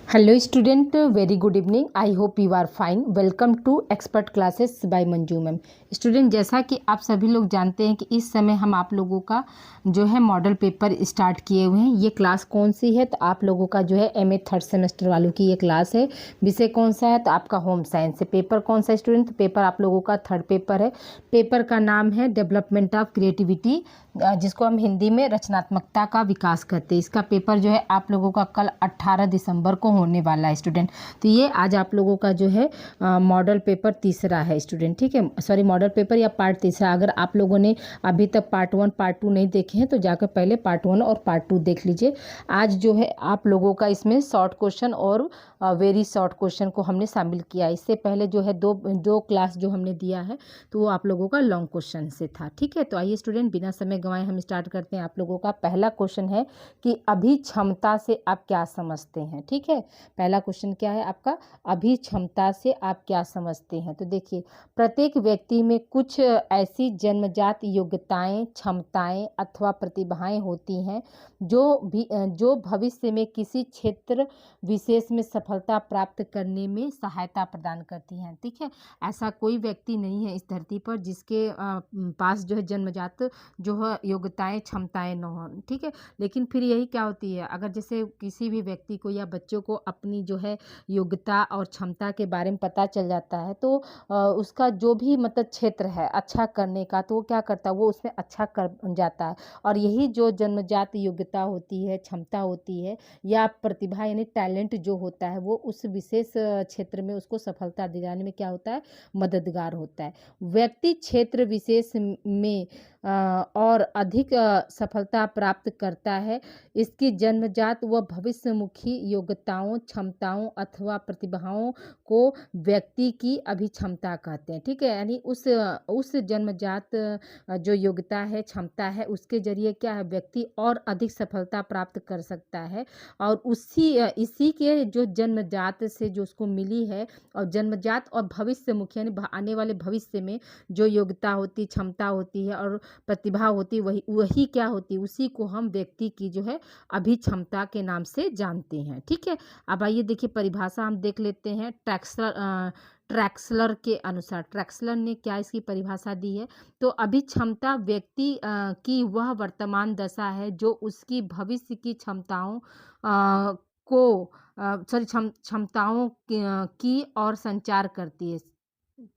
Hello student, very good evening. I hope you are fine. Welcome to expert classes by Manju ma'am. Student, जैसा कि आप सभी लोग जानते हैं कि इस समय हम आप लोगों का जो है मॉडल पेपर स्टार्ट किए हुए हैं। ये क्लास कौन सी है? तो आप लोगों का जो है एमए थर्ड सेमेस्टर वालों की ये क्लास है। विषय कौन सा है? तो आपका होम साइंस है। पेपर कौन सा स्टूडेंट? तो पेपर आप लोगों का थर्ड पेपर है। पेपर का नाम है डेवलपमेंट ऑफ क्रिएटिविटी, जिसको हम हिंदी में रचनात्मकता का विकास करते हैं। इसका पेपर जो है आप लोगों का कल 18 दिसंबर को होने वाला है स्टूडेंट। तो ये आज आप लोगों का जो है मॉडल पेपर तीसरा है स्टूडेंट, ठीक है। सॉरी, मॉडल पेपर या पार्ट तीसरा। अगर आप लोगों ने अभी तक पार्ट 1 पार्ट 2 नहीं देखे हैं तो जाकर पहले पार्ट 1 और पार्ट 2 देख लीजिए। आज जो है आप लोगों का इसमें शॉर्ट क्वेश्चन और वेरी शॉर्ट क्वेश्चन को हमने शामिल किया। इससे पहले जो है दो क्लास जो हमने दिया है तो वो आप लोगों का लॉन्ग क्वेश्चन से था, ठीक है। तो आइए स्टूडेंट, बिना समय गंवाए हम स्टार्ट करते हैं। आप लोगों का पहला क्वेश्चन है कि अभिक्षमता से आप क्या समझते हैं, ठीक है। पहला क्वेश्चन क्या है आपका? अभिक्षमता से आप क्या समझते हैं। तो देखिए, प्रत्येक व्यक्ति में कुछ ऐसी जन्मजात योग्यताएं, क्षमताएं अथवा प्रतिभाएं होती हैं जो भविष्य में किसी क्षेत्र विशेष में सफलता प्राप्त करने में सहायता प्रदान करती हैं, ठीक है। ऐसा कोई व्यक्ति नहीं है इस धरती पर जिसके पास जो है जन्मजात जो है योग्यताएं, क्षमताएं न हो, ठीक है। लेकिन फिर यही क्या होती है, अगर जैसे किसी भी व्यक्ति को या बच्चों को अपनी जो है योग्यता और क्षमता के बारे में पता चल जाता है तो उसका जो भी मतलब क्षेत्र है अच्छा करने का, तो वो क्या करता है, वो उसमें अच्छा कर जाता है। और यही जो जन्मजात योग्यता होती है, क्षमता होती है या प्रतिभा यानी टैलेंट जो होता है, वो उस विशेष क्षेत्र में उसको सफलता दिलाने में क्या होता है, मददगार होता है। व्यक्ति क्षेत्र विशेष में और अधिक सफलता प्राप्त करता है। इसकी जन्मजात व भविष्यमुखी योग्यताओं, क्षमताओं अथवा प्रतिभाओं को व्यक्ति की अभिक्षमता कहते हैं, ठीक है। यानी उस जन्मजात जो योग्यता है, क्षमता है, उसके जरिए क्या है, व्यक्ति और अधिक सफलता प्राप्त कर सकता है। और इसी के जो जन्मजात से जो उसको मिली है, और जन्मजात और भविष्यमुखी यानी आने वाले भविष्य में जो योग्यता होती, क्षमता होती है और प्रतिभा होती, वही क्या होती, उसी को हम व्यक्ति की जो है अभिक्षमता के नाम से जानते हैं, ठीक है। अब आइए देखिए, परिभाषा हम देख लेते हैं। ट्रैक्सलर के अनुसार, ट्रैक्सलर ने क्या इसकी परिभाषा दी है, तो अभिक्षमता व्यक्ति की वह वर्तमान दशा है जो उसकी भविष्य की क्षमताओं को क्षमताओं की ओर संचार करती है,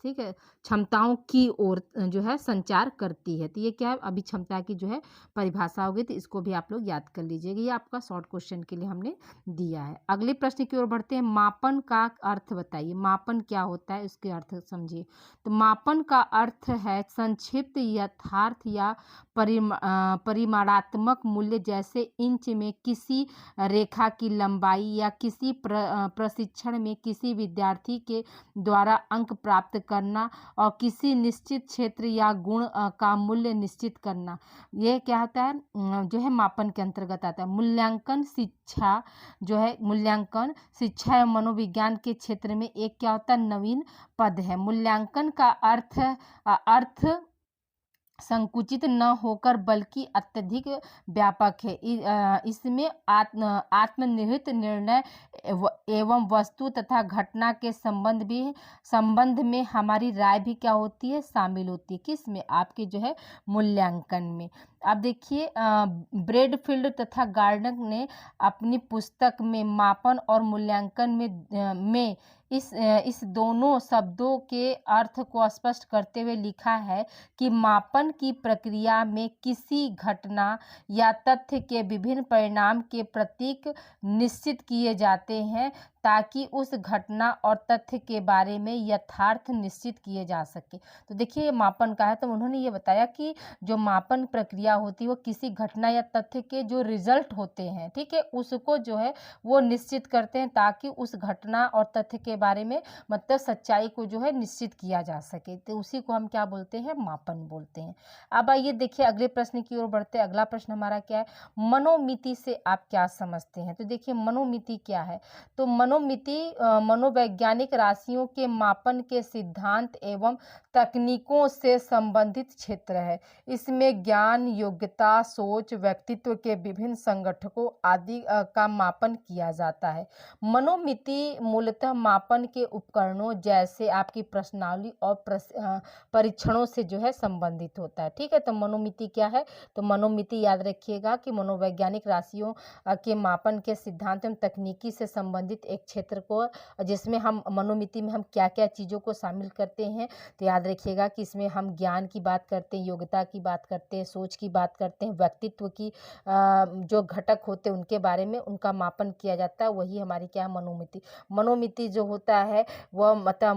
ठीक है। क्षमताओं की ओर जो है संचार करती है। तो ये क्या है, अभिक्षमता की जो है परिभाषा होगी। तो इसको भी आप लोग याद कर लीजिएगा। ये आपका शॉर्ट क्वेश्चन के लिए हमने दिया है। अगले प्रश्न की ओर बढ़ते हैं। मापन का अर्थ बताइए। मापन क्या होता है, उसके अर्थ समझिए। तो मापन का अर्थ है संक्षिप्त, यथार्थ या परिमाणात्मक मूल्य, जैसे इंच में किसी रेखा की लंबाई या किसी प्रशिक्षण में किसी विद्यार्थी के द्वारा अंक प्राप्त करना और किसी निश्चित क्षेत्र या गुण का मूल्य निश्चित करना। यह क्या होता है, जो है मापन के अंतर्गत आता है। मूल्यांकन शिक्षा जो है, मूल्यांकन शिक्षा एवं मनोविज्ञान के क्षेत्र में एक क्या होता है, नवीन पद है। मूल्यांकन का अर्थ संकुचित न होकर बल्कि अत्यधिक व्यापक है। इसमें आत्मनिहित निर्णय एवं वस्तु तथा घटना के संबंध में हमारी राय भी क्या होती है, शामिल होती है। किसमें? आपके जो है मूल्यांकन में। अब देखिए, ब्रेडफील्ड तथा गार्डनर ने अपनी पुस्तक में मापन और मूल्यांकन में इस दोनों शब्दों के अर्थ को स्पष्ट करते हुए लिखा है कि मापन की प्रक्रिया में किसी घटना या तथ्य के विभिन्न परिणाम के प्रतीक निश्चित किए जाते हैं ताकि उस घटना और तथ्य के बारे में यथार्थ निश्चित किए जा सके। तो देखिए, ये मापन का है। तो उन्होंने ये बताया कि जो मापन प्रक्रिया होती है वो किसी घटना या तथ्य के जो रिजल्ट होते हैं, ठीक है, उसको जो है वो निश्चित करते हैं ताकि उस घटना और तथ्य के बारे में मतलब सच्चाई को जो है निश्चित किया जा सके। तो उसी को हम क्या बोलते हैं, मापन बोलते हैं। अब आइए देखिए, अगले प्रश्न की ओर बढ़ते हैं। अगला प्रश्न हमारा क्या है, मनोमिति से आप क्या समझते हैं। तो देखिए, मनोमिति क्या है, तो मनोमिति मनोवैज्ञानिक राशियों के मापन के सिद्धांत एवं तकनीकों से संबंधित क्षेत्र है। इसमें ज्ञान, योग्यता, सोच, व्यक्तित्व के विभिन्न संगठकों आदि का मापन किया जाता है। मनोमिति मूलतः मापन के उपकरणों जैसे आपकी प्रश्नावली और परीक्षणों से जो है संबंधित होता है। ठीक है, तो मनोमिति क्या है? तो मनोमिति याद रखिएगा कि मनोवैज्ञानिक राशियों के मापन के सिद्धांत एवं तकनीकी से संबंधित एक क्षेत्र को, जिसमें हम मनोमिति में हम क्या क्या चीज़ों को शामिल करते हैं, तो याद रखिएगा कि इसमें हम ज्ञान की बात करते हैं, योग्यता की बात करते हैं, सोच की बात करते हैं, व्यक्तित्व की जो घटक होते हैं उनके बारे में उनका मापन किया जाता है। वही हमारी क्या है? मनोमिति। मनोमिति जो होता है वह मतलब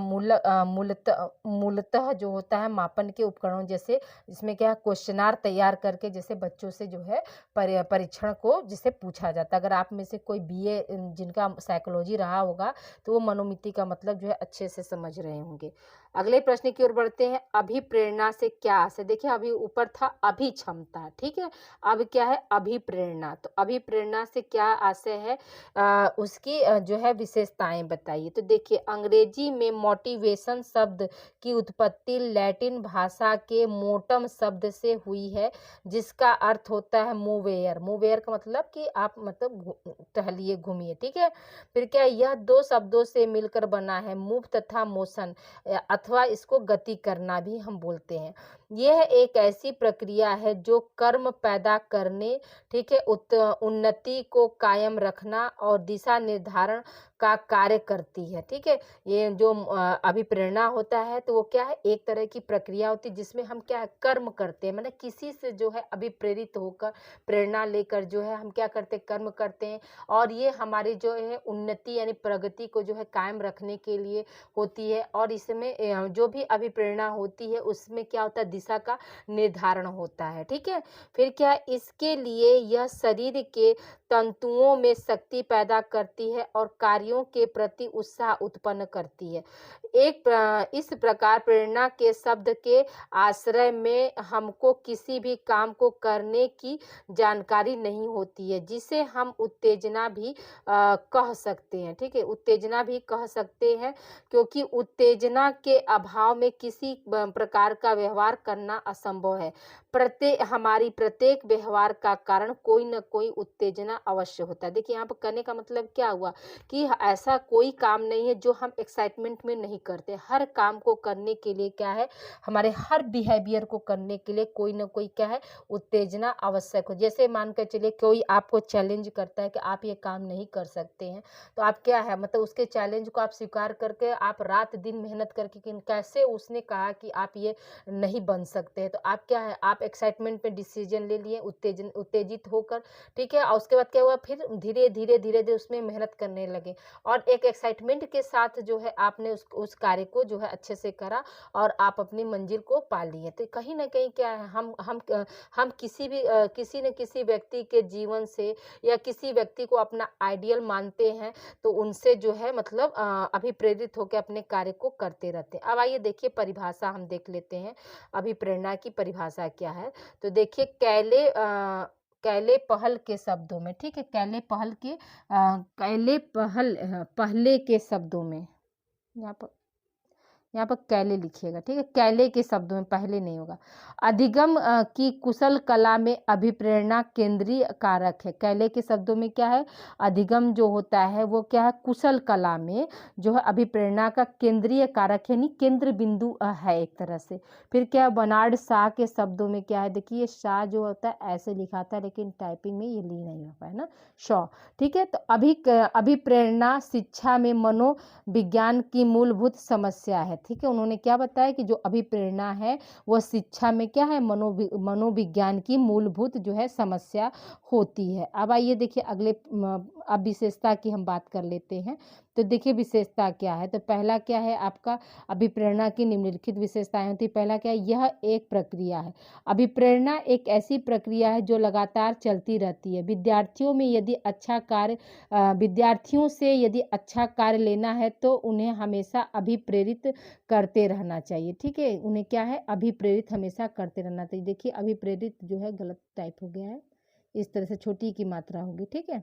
मूलतः जो होता है मापन के उपकरणों, जैसे इसमें क्या है? क्वेश्चनार तैयार करके जैसे बच्चों से जो है परीक्षण को जिसे पूछा जाता है। अगर आप में से कोई बीए जिनका साइकोलॉजी रहा होगा तो वो मनोमिति का मतलब जो है अच्छे से समझ रहे होंगे। अगले प्रश्न की ओर बढ़ते हैं। अभिप्रेरणा से क्या आशय? देखिए, अभी ऊपर था अभिक्षमता, ठीक है, अब क्या है? अभिप्रेरणा। तो अभिप्रेरणा से क्या आशय है? उसकी जो है विशेषताएं बताइए। तो देखिए, अंग्रेजी में मोटिवेशन शब्द की उत्पत्ति लैटिन भाषा के मोटम शब्द से हुई है, जिसका अर्थ होता है मूवेयर। मूवेयर का मतलब कि आप मतलब टहलिए, घूमिए, ठीक है। फिर क्या, यह दो शब्दों से मिलकर बना है, मूव तथा मोशन, अथवा इसको गति करना भी हम बोलते हैं। यह एक ऐसी प्रक्रिया है जो कर्म पैदा करने, ठीक है, उन्नति को कायम रखना और दिशा निर्धारण का कार्य करती है। ठीक है, ये जो अभिप्रेरणा होता है तो वो क्या है? एक तरह की प्रक्रिया होती है जिसमें हम क्या है? कर्म करते हैं, मतलब किसी से जो है अभिप्रेरित होकर, प्रेरणा लेकर जो है हम क्या करते हैं? कर्म करते हैं। और ये हमारी जो है उन्नति यानी प्रगति को जो है कायम रखने के लिए होती है। और इसमें जो भी अभिप्रेरणा होती है उसमें क्या होता है? दिशा का निर्धारण होता है। ठीक है, फिर क्या, इसके लिए यह शरीर के तंतुओं में शक्ति पैदा करती है और कार्यों के प्रति उत्साह उत्पन्न करती है। इस प्रकार प्रेरणा के शब्द के आश्रय में हमको किसी भी काम को करने की जानकारी नहीं होती है, जिसे हम उत्तेजना भी कह सकते हैं। ठीक है, उत्तेजना भी कह सकते हैं, क्योंकि उत्तेजना के अभाव में किसी प्रकार का व्यवहार करना असंभव है। हमारी प्रत्येक व्यवहार का कारण कोई न कोई उत्तेजना अवश्य होता है। देखिए, यहाँ पर करने का मतलब क्या हुआ कि ऐसा कोई काम नहीं है जो हम एक्साइटमेंट में नहीं करते। हर काम को करने के लिए क्या है? हमारे हर बिहेवियर को करने के लिए कोई न कोई क्या है? उत्तेजना आवश्यक हो। जैसे मान कर चलिए कोई आपको चैलेंज करता है कि आप ये काम नहीं कर सकते हैं, तो आप क्या है मतलब उसके चैलेंज को आप स्वीकार करके आप रात दिन मेहनत करके कैसे उसने कहा कि आप ये नहीं बन सकते हैं, तो आप क्या है? आप एक्साइटमेंट में डिसीजन ले लिए, उत्तेजित होकर, ठीक है। और उसके बाद क्या हुआ? फिर धीरे धीरे उसमें मेहनत करने लगे और एक एक्साइटमेंट के साथ जो है आपने उस कार्य को जो है अच्छे से करा और आप अपनी मंजिल को पा लिए। तो कहीं ना कहीं क्या है, हम किसी न किसी व्यक्ति के जीवन से या किसी व्यक्ति को अपना आइडियल मानते हैं, तो उनसे जो है मतलब अभिप्रेरित होकर अपने कार्य को करते रहते हैं। अब आइए देखिए परिभाषा हम देख लेते हैं, अभिप्रेरणा की परिभाषा क्या है। तो देखिए, कैले पहल के शब्दों में, ठीक है, पहले के शब्दों में, यहाँ पर कैले लिखिएगा, ठीक है, कैले के शब्दों में, पहले नहीं होगा। अधिगम की कुशल कला में अभिप्रेरणा केंद्रीय कारक है। कैले के शब्दों में क्या है? अधिगम जो होता है वो क्या है? कुशल कला में जो है अभिप्रेरणा का केंद्रीय कारक है, यानी केंद्र बिंदु है एक तरह से। फिर क्या है? बर्नार्ड शॉ के शब्दों में क्या है? देखिए, शॉ जो होता है ऐसे लिखा था, लेकिन टाइपिंग में ये ली नहीं हो पाया ना, शॉ, ठीक है। तो अभिप्रेरणा शिक्षा में मनोविज्ञान की मूलभूत समस्या है। ठीक है, उन्होंने क्या बताया कि जो अभिप्रेरणा है वह शिक्षा में क्या है? मनोविज्ञान की मूलभूत जो है समस्या होती है। अब आइए देखिए अगले, अब विशेषता की हम बात कर लेते हैं। तो देखिए विशेषता क्या है। तो पहला क्या है आपका? अभिप्रेरणा की निम्नलिखित विशेषताएं होती है। पहला क्या है? यह एक प्रक्रिया है। अभिप्रेरणा एक ऐसी प्रक्रिया है जो लगातार चलती रहती है। विद्यार्थियों से यदि अच्छा कार्य लेना है तो उन्हें हमेशा अभिप्रेरित करते रहना चाहिए। ठीक है, उन्हें क्या है? अभिप्रेरित हमेशा करते रहना चाहिए। देखिए, अभिप्रेरित जो है गलत टाइप हो गया है, इस तरह से छोटी की मात्रा होगी। ठीक है,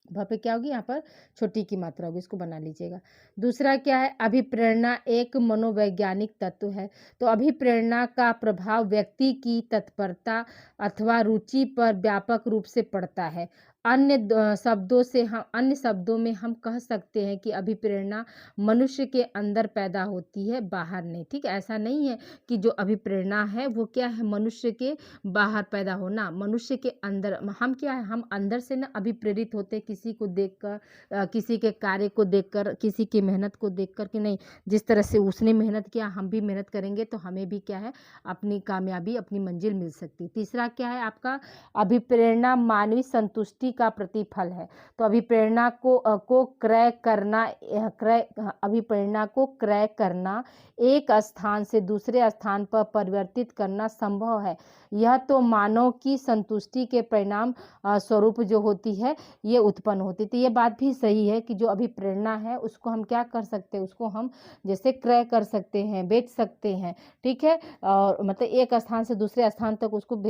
भ पे क्या होगी, यहाँ पर छोटी की मात्रा होगी, इसको बना लीजिएगा। दूसरा क्या है, अभिप्रेरणा एक मनोवैज्ञानिक तत्व है। तो अभिप्रेरणा का प्रभाव व्यक्ति की तत्परता अथवा रुचि पर व्यापक रूप से पड़ता है। अन्य शब्दों में हम कह सकते हैं कि अभिप्रेरणा मनुष्य के अंदर पैदा होती है, बाहर नहीं। ठीक है, ऐसा नहीं है कि जो अभिप्रेरणा है वो क्या है, मनुष्य के बाहर पैदा होना, मनुष्य के अंदर। हम क्या है, हम अंदर से ना अभिप्रेरित होते हैं किसी को देखकर, किसी के कार्य को देखकर, किसी की मेहनत को देखकर कि नहीं, जिस तरह से उसने मेहनत किया हम भी मेहनत करेंगे तो हमें भी क्या है, अपनी कामयाबी, अपनी मंजिल मिल सकती है। तीसरा क्या है आपका, अभिप्रेरणा मानवीय संतुष्टि का प्रतिफल है। तो अभिप्रेरणा को क्रय करना, अभिप्रेरणा को क्रय करना, एक स्थान से दूसरे स्थान पर परिवर्तित करना संभव है। यह तो मानव की संतुष्टि के परिणाम स्वरूप जो होती है ये उत्पन्न होती। तो ये बात भी सही है कि जो अभिप्रेरणा है उसको हम क्या कर सकते हैं, उसको हम जैसे क्रय कर सकते हैं, बेच सकते हैं। ठीक है, और मतलब एक स्थान से दूसरे स्थान तक उसको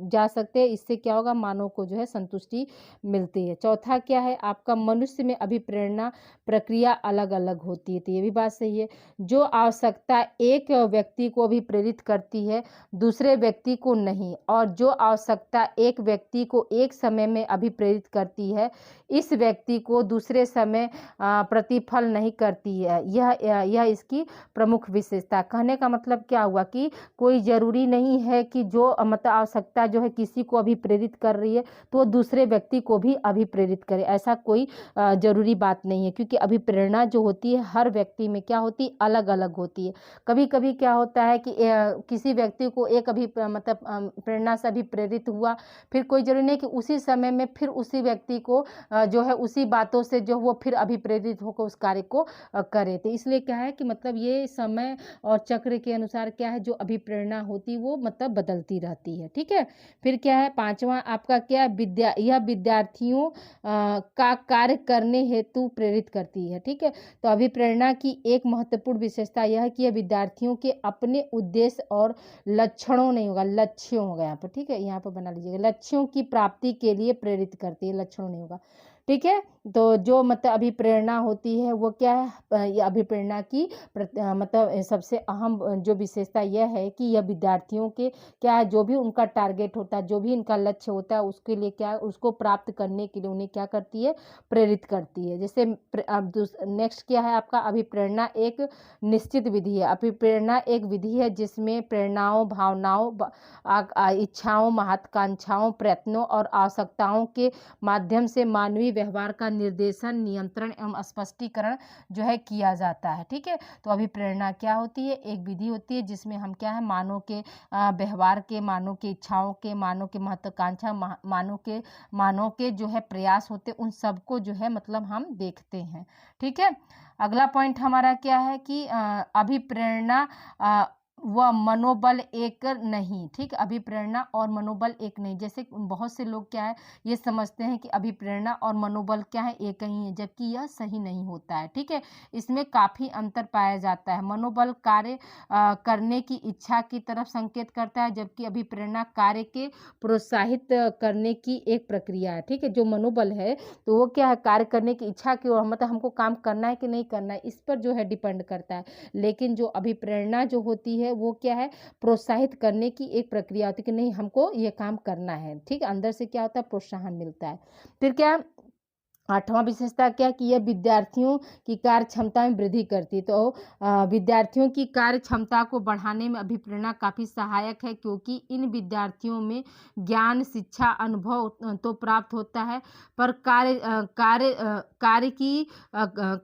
जा सकते हैं। इससे क्या होगा, मानव को जो है संतुष्टि मिलती है। चौथा क्या है आपका, मनुष्य में अभिप्रेरणा प्रक्रिया अलग अलग होती है। तो ये भी बात सही है। जो आवश्यकता एक व्यक्ति को भी प्रेरित करती है दूसरे व्यक्ति को नहीं, और जो आवश्यकता एक व्यक्ति को एक समय में अभिप्रेरित करती है इस व्यक्ति को दूसरे समय प्रतिफल नहीं करती है। यह इसकी प्रमुख विशेषता। कहने का मतलब क्या हुआ कि कोई ज़रूरी नहीं है कि जो मतलब आवश्यकता जो है किसी को अभिप्रेरित कर रही है तो वो दूसरे व्यक्ति को भी अभिप्रेरित करे, ऐसा कोई ज़रूरी बात नहीं है। क्योंकि अभिप्रेरणा जो होती है हर व्यक्ति में क्या होती है, अलग अलग होती है। कभी कभी क्या होता है कि किसी व्यक्ति को एक मतलब प्रेरणा से भी प्रेरित हुआ, फिर कोई जरूरी नहीं कि उसी समय में फिर उसी व्यक्ति को जो है उसी बातों से जो वो फिर अभिप्रेरित होकर उस कार्य को करे। तो इसलिए क्या है कि मतलब ये समय और चक्र के अनुसार क्या है, जो अभिप्रेरणा होती वो मतलब बदलती रहती है। ठीक है, फिर क्या है पांचवा आपका क्या, यह विद्यार्थियों का कार्य करने हेतु प्रेरित करती है। ठीक है, तो अभिप्रेरणा की एक महत्वपूर्ण विशेषता यह है कि यह विद्यार्थियों के अपने उद्देश्य और लक्षणों नहीं होगा, लक्ष्यों होगा यहाँ पर। ठीक है, यहाँ पर बना लीजिएगा, लक्ष्यों की प्राप्ति के लिए प्रेरित करती है, लक्षणों नहीं होगा। ठीक है, तो जो मतलब अभिप्रेरणा होती है वो क्या है, ये अभिप्रेरणा की मतलब सबसे अहम जो विशेषता यह है कि यह विद्यार्थियों के क्या है, जो भी उनका टारगेट होता है, जो भी इनका लक्ष्य होता है उसके लिए क्या, उसको प्राप्त करने के लिए उन्हें क्या करती है, प्रेरित करती है। जैसे अब नेक्स्ट क्या है आपका, अभिप्रेरणा एक निश्चित विधि है। अभिप्रेरणा एक विधि है जिसमें प्रेरणाओं, भावनाओं, इच्छाओं, महत्वाकांक्षाओं, प्रयत्नों और आवश्यकताओं के माध्यम से मानवीय व्यवहार का निर्देशन, नियंत्रण एवं स्पष्टीकरण जो है किया जाता है। ठीक है, तो अभिप्रेरणा क्या होती है, एक विधि होती है जिसमें हम क्या है, मानव के व्यवहार के, मानव के इच्छाओं के, मानव के महत्वाकांक्षा, मानव के जो है प्रयास होते उन सबको जो है मतलब हम देखते हैं। ठीक है, अगला पॉइंट हमारा क्या है कि अभिप्रेरणा व मनोबल एक नहीं। ठीक, अभिप्रेरणा और मनोबल एक नहीं। जैसे बहुत से लोग क्या है ये समझते हैं कि अभिप्रेरणा और मनोबल क्या है, एक ही है, जबकि यह सही नहीं होता है। ठीक है, इसमें काफ़ी अंतर पाया जाता है। मनोबल कार्य करने की इच्छा की तरफ संकेत करता है, जबकि अभिप्रेरणा कार्य के प्रोत्साहित करने की एक प्रक्रिया है। ठीक है, जो मनोबल है तो वो क्या है, कार्य करने की इच्छा की ओर, मतलब हमको काम करना है कि नहीं करना है इस पर जो है डिपेंड करता है। लेकिन जो अभिप्रेरणा जो होती है वो क्या है, प्रोत्साहित करने की एक प्रक्रिया होती है कि नहीं हमको ये काम करना है। ठीक, अंदर से क्या होता है, प्रोत्साहन मिलता है। फिर क्या, आठवां विशेषता क्या कि यह विद्यार्थियों की कार्य क्षमता में वृद्धि करती है। तो विद्यार्थियों की कार्य क्षमता को बढ़ाने में अभिप्रेरणा काफ़ी सहायक है, क्योंकि इन विद्यार्थियों में ज्ञान, शिक्षा, अनुभव तो प्राप्त होता है, पर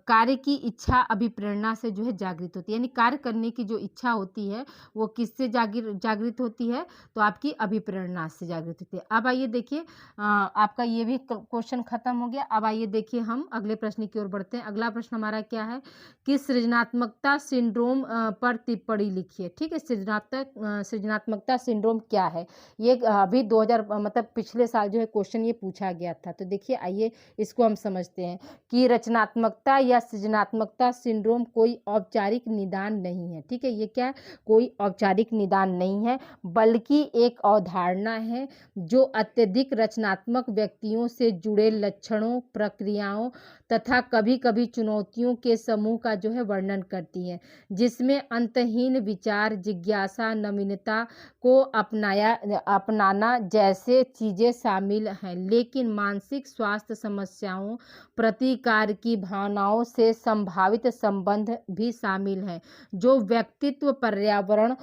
कार्य की इच्छा अभिप्रेरणा से जो है जागृत होती है। यानी कार्य करने की जो इच्छा होती है वो किससे जागृत होती है, तो आपकी अभिप्रेरणा से जागृत होती है। अब आइए देखिए, आपका ये भी क्वेश्चन खत्म हो गया। अब आइए देखिए हम अगले प्रश्न की ओर बढ़ते हैं। अगला प्रश्न हमारा क्या है कि सृजनात्मकता सिंड्रोम पर टिप्पणी लिखिए। ठीक है, सृजनात्मकता सिंड्रोम क्या है, ये अभी 2000 मतलब पिछले साल जो है क्वेश्चन ये पूछा गया था। तो देखिए आइए इसको हम समझते हैं कि रचनात्मकता या सृजनात्मकता सिंड्रोम कोई औपचारिक निदान नहीं है। ठीक है, ये क्या है, कोई औपचारिक निदान नहीं है, बल्कि एक अवधारणा है जो अत्यधिक रचनात्मक व्यक्तियों से जुड़े लक्षणों, प्रक्रियाओं तथा कभी कभी चुनौतियों के समूह का जो है वर्णन करती है, जिसमें अंतहीन विचार, जिज्ञासा, नवीनता को अपनाना जैसे चीजें शामिल हैं। लेकिन मानसिक स्वास्थ्य समस्याओं, प्रतिकार की भावनाओं से संभावित संबंध भी शामिल हैं, जो व्यक्तित्व, पर्यावरण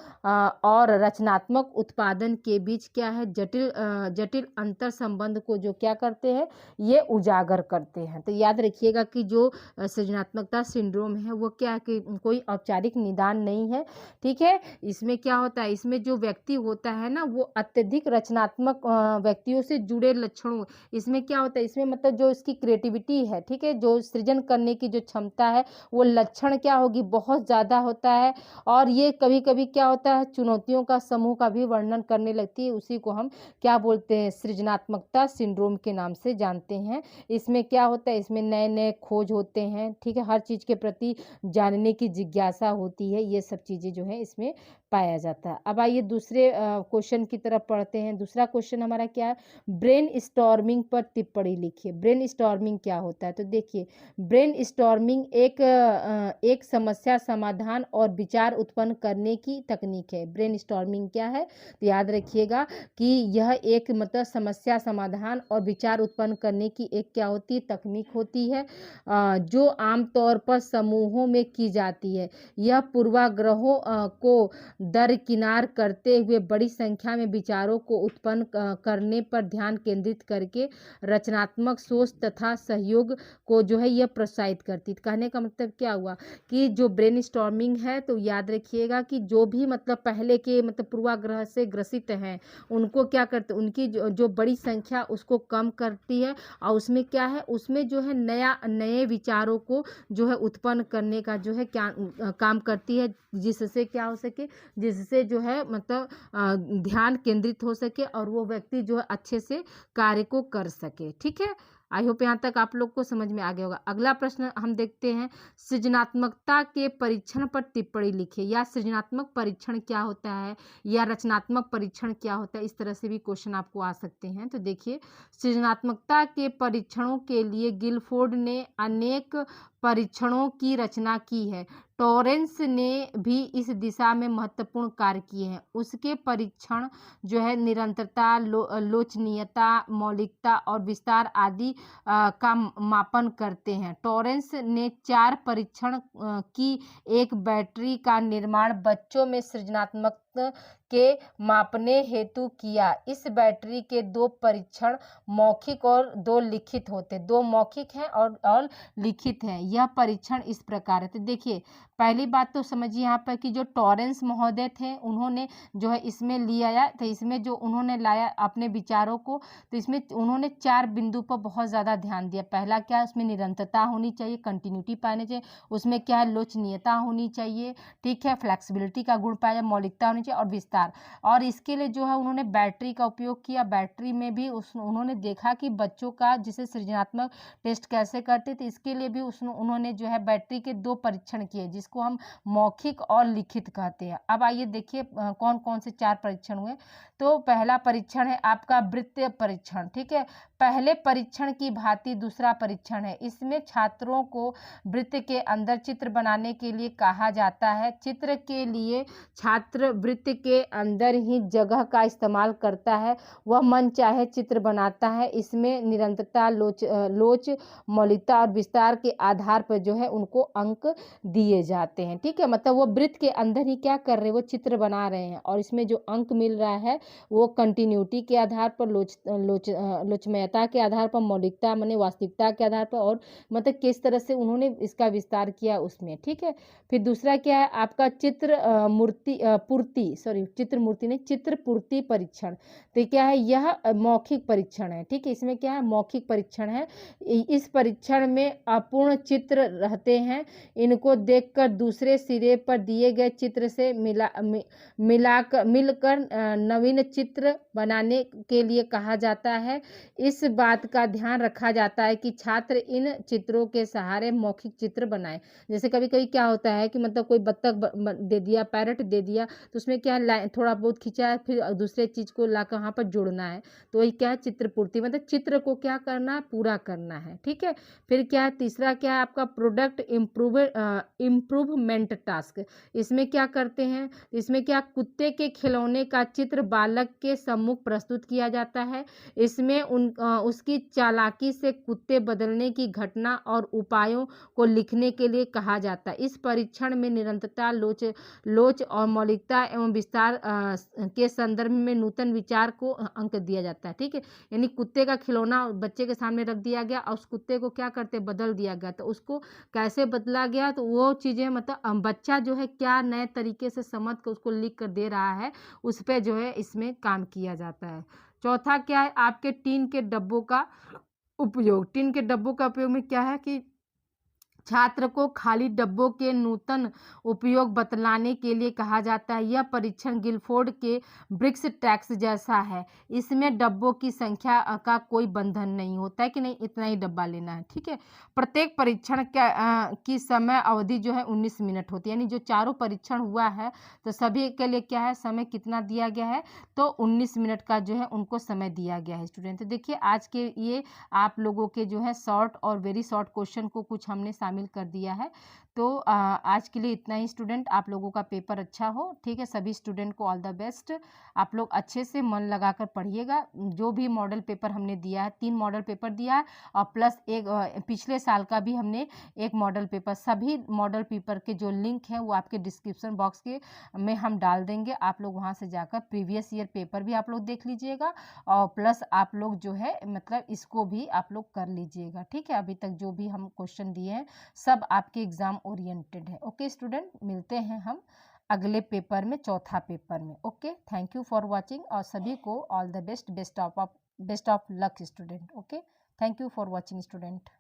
और रचनात्मक उत्पादन के बीच क्या है, जटिल अंतर संबंध को जो क्या करते हैं, ये उजागर करते हैं। तो याद रखिएगा कि जो सृजनात्मकता सिंड्रोम है वो क्या है कि कोई औपचारिक निदान नहीं है, ठीक है। इसमें क्या होता है, इसमें जो व्यक्ति होता है ना वो अत्यधिक रचनात्मक व्यक्तियों से जुड़े लक्षणों, इसमें क्या होता है, इसमें मतलब जो इसकी क्रिएटिविटी है, ठीक है, जो सृजन करने की जो क्षमता है वो लक्षण क्या होगी, बहुत ज़्यादा होता है। और ये कभी कभी क्या होता है, चुनौतियों का समूह का भी वर्णन करने लगती है। उसी को हम क्या बोलते हैं, सृजनात्मकता सिंड्रोम के नाम से जानते हैं। इसमें क्या होता है, इसमें नए नए खोज होते हैं, ठीक है, हर चीज़ के प्रति जानने की जिज्ञासा होती है, ये सब चीज़ें जो है इसमें पाया जाता है। अब आइए दूसरे क्वेश्चन की तरफ पढ़ते हैं। दूसरा क्वेश्चन हमारा क्या है, ब्रेन स्टॉर्मिंग पर टिप्पणी लिखिए। ब्रेन स्टॉर्मिंग क्या होता है, तो देखिए ब्रेन स्टॉर्मिंग एक समस्या समाधान और विचार उत्पन्न करने की तकनीक है। ब्रेन स्टॉर्मिंग क्या है, तो याद रखिएगा कि यह एक मतलब समस्या समाधान और विचार उत्पन्न करने की एक क्या होती है, तकनीक होती है, जो आमतौर पर समूहों में की जाती है। यह पूर्वाग्रहों को दरकिनार करते हुए बड़ी संख्या में विचारों को उत्पन्न करने पर ध्यान केंद्रित करके रचनात्मक सोच तथा सहयोग को जो है यह प्रोत्साहित करती है। कहने का मतलब क्या हुआ कि जो ब्रेन स्टॉर्मिंग है, तो याद रखिएगा कि जो भी मतलब पहले के मतलब पूर्वाग्रह से ग्रसित हैं उनको क्या करते, उनकी जो बड़ी संख्या उसको कम करती है, और उसमें क्या है, उसमें जो है नए विचारों को जो है उत्पन्न करने का जो है क्या काम करती है, जिससे क्या हो सके, जिससे जो है मतलब ध्यान केंद्रित हो सके और वो व्यक्ति जो है अच्छे से कार्य को कर सके, ठीक है। आई होप यहाँ तक आप लोग को समझ में आ गया होगा। अगला प्रश्न हम देखते हैं, सृजनात्मकता के परीक्षण पर टिप्पणी लिखिए, या सृजनात्मक परीक्षण क्या होता है, या रचनात्मक परीक्षण क्या होता है, इस तरह से भी क्वेश्चन आपको आ सकते हैं। तो देखिए, सृजनात्मकता के परीक्षणों के लिए गिलफोर्ड ने अनेक परीक्षणों की रचना की है। टॉरेंस ने भी इस दिशा में महत्वपूर्ण कार्य किए हैं। उसके परीक्षण जो है निरंतरता, लोचनीयता, मौलिकता और विस्तार आदि का मापन करते हैं। टॉरेंस ने 4 परीक्षण की एक बैटरी का निर्माण बच्चों में सृजनात्मक के मापने हेतु किया। इस बैटरी के 2 परीक्षण मौखिक और 2 लिखित होते, 2 मौखिक हैं और लिखित हैं। यह परीक्षण इस प्रकार है। तो देखिए, पहली बात तो समझिए यहाँ पर कि जो टॉरेंस महोदय थे उन्होंने जो है इसमें लिया, तो इसमें जो उन्होंने लाया अपने विचारों को, तो इसमें उन्होंने 4 बिंदु पर बहुत ज़्यादा ध्यान दिया। पहला क्या है, उसमें निरंतरता होनी चाहिए, कंटिन्यूटी पाने चाहिए, उसमें क्या है, लोचनीयता होनी चाहिए, ठीक है, फ्लेक्सिबिलिटी का गुण पाया, मौलिकता होनी चाहिए और विस्तार। और इसके लिए जो है उन्होंने बैटरी का उपयोग किया। बैटरी में भी उन्होंने देखा कि बच्चों का जिसे सृजनात्मक टेस्ट कैसे करते थे, इसके लिए भी उन्होंने जो है बैटरी के 2 परीक्षण किए, जिसको हम मौखिक और लिखित कहते हैं। अब आइए देखिए कौन कौन से 4 परीक्षण हुए। तो पहला परीक्षण है आपका वृत्तीय परीक्षण, ठीक है। पहले परीक्षण की भांति दूसरा परीक्षण है। इसमें छात्रों को वृत्त के अंदर चित्र बनाने के लिए कहा जाता है। चित्र के लिए छात्र वृत्त के अंदर ही जगह का इस्तेमाल करता है, वह मन चाहे चित्र बनाता है। इसमें निरंतरता, लोच, मौलिकता और विस्तार के आधार पर जो है उनको अंक दिए जाते हैं, ठीक है। मतलब वो वृत्त के अंदर ही क्या कर रहे हैं, वो चित्र बना रहे हैं, और इसमें जो अंक मिल रहा है वो कंटिन्यूटी के आधार पर, लोचमयता के आधार पर, मौलिकता माने वास्तविकता के आधार पर, और मतलब किस तरह से उन्होंने इसका विस्तार किया उसमें, ठीक है। फिर दूसरा क्या है आपका चित्र पूर्ति परीक्षण। तो क्या है, यह मौखिक परीक्षण है, ठीक है। इसमें क्या है, मौखिक परीक्षण है। इस परीक्षण में अपूर्ण चित्र रहते हैं, इनको देखकर दूसरे सिरे पर दिए गए चित्र से मिलकर नवीन चित्र बनाने के लिए कहा जाता है। इस बात का ध्यान रखा जाता है कि छात्र इन चित्रों के सहारे मौखिक चित्र बनाएं। जैसे कभी कभी क्या होता है कि मतलब कोई बत्तख दे दिया, पैरट दे दिया, तो उसमें इसमें क्या है, थोड़ा बहुत खींचा है, फिर दूसरे चीज़ को ला कर वहाँ पर जोड़ना है, तो वही क्या है चित्र पूर्ति, मतलब चित्र को क्या करना है, पूरा करना है। ठीक है, फिर क्या है तीसरा, क्या है आपका प्रोडक्ट इम्प्रूवमेंट टास्क। इसमें क्या करते हैं, इसमें क्या कुत्ते के खिलौने का चित्र बालक के सम्मुख प्रस्तुत किया जाता है। इसमें उसकी चालाकी से कुत्ते बदलने की घटना और उपायों को लिखने के लिए कहा जाता है। इस परीक्षण में निरंतरता, लोच और मौलिकता एवं विस्तार के संदर्भ में नूतन विचार को अंक दिया जाता है। ठीक है, यानी कुत्ते का खिलौना बच्चे के सामने रख दिया गया और उस कुत्ते को क्या करते बदल दिया गया, तो उसको कैसे बदला गया, तो वो चीज़ें मतलब बच्चा जो है क्या नए तरीके से समझ कर उसको लिख कर दे रहा है, उस पर जो है इसमें काम किया जाता है। चौथा क्या है आपके टीन के डब्बों का उपयोग। टीन के डब्बों का उपयोग में क्या है कि छात्र को खाली डब्बों के नूतन उपयोग बतलाने के लिए कहा जाता है। यह परीक्षण गिलफोर्ड के ब्रिक्स टैक्स जैसा है। इसमें डब्बों की संख्या का कोई बंधन नहीं होता है कि नहीं इतना ही डब्बा लेना है। ठीक है, प्रत्येक परीक्षण की समय अवधि जो है 19 मिनट होती है, यानी जो चारों परीक्षण हुआ है तो सभी के लिए क्या है समय कितना दिया गया है, तो 19 मिनट का जो है उनको समय दिया गया है। स्टूडेंट तो देखिए आज के ये आप लोगों के जो है शॉर्ट और वेरी शॉर्ट क्वेश्चन को कुछ हमने शामिल कर दिया है। तो आज के लिए इतना ही स्टूडेंट, आप लोगों का पेपर अच्छा हो। ठीक है, सभी स्टूडेंट को ऑल द बेस्ट। आप लोग अच्छे से मन लगाकर पढ़िएगा। जो भी मॉडल पेपर हमने दिया है, 3 मॉडल पेपर दिया है और प्लस एक पिछले साल का भी हमने एक मॉडल पेपर, सभी मॉडल पेपर के जो लिंक है वो आपके डिस्क्रिप्शन बॉक्स के में हम डाल देंगे। आप लोग वहाँ से जाकर प्रीवियस ईयर पेपर भी आप लोग देख लीजिएगा और प्लस आप लोग जो है मतलब इसको भी आप लोग कर लीजिएगा। ठीक है, अभी तक जो भी हम क्वेश्चन दिए हैं सब आपके एग्जाम ओरिएंटेड है। ओके स्टूडेंट, मिलते हैं हम अगले पेपर में, चौथा पेपर में। Okay, thank you for watching और सभी को all the best, best of luck student. Okay, thank you for watching student.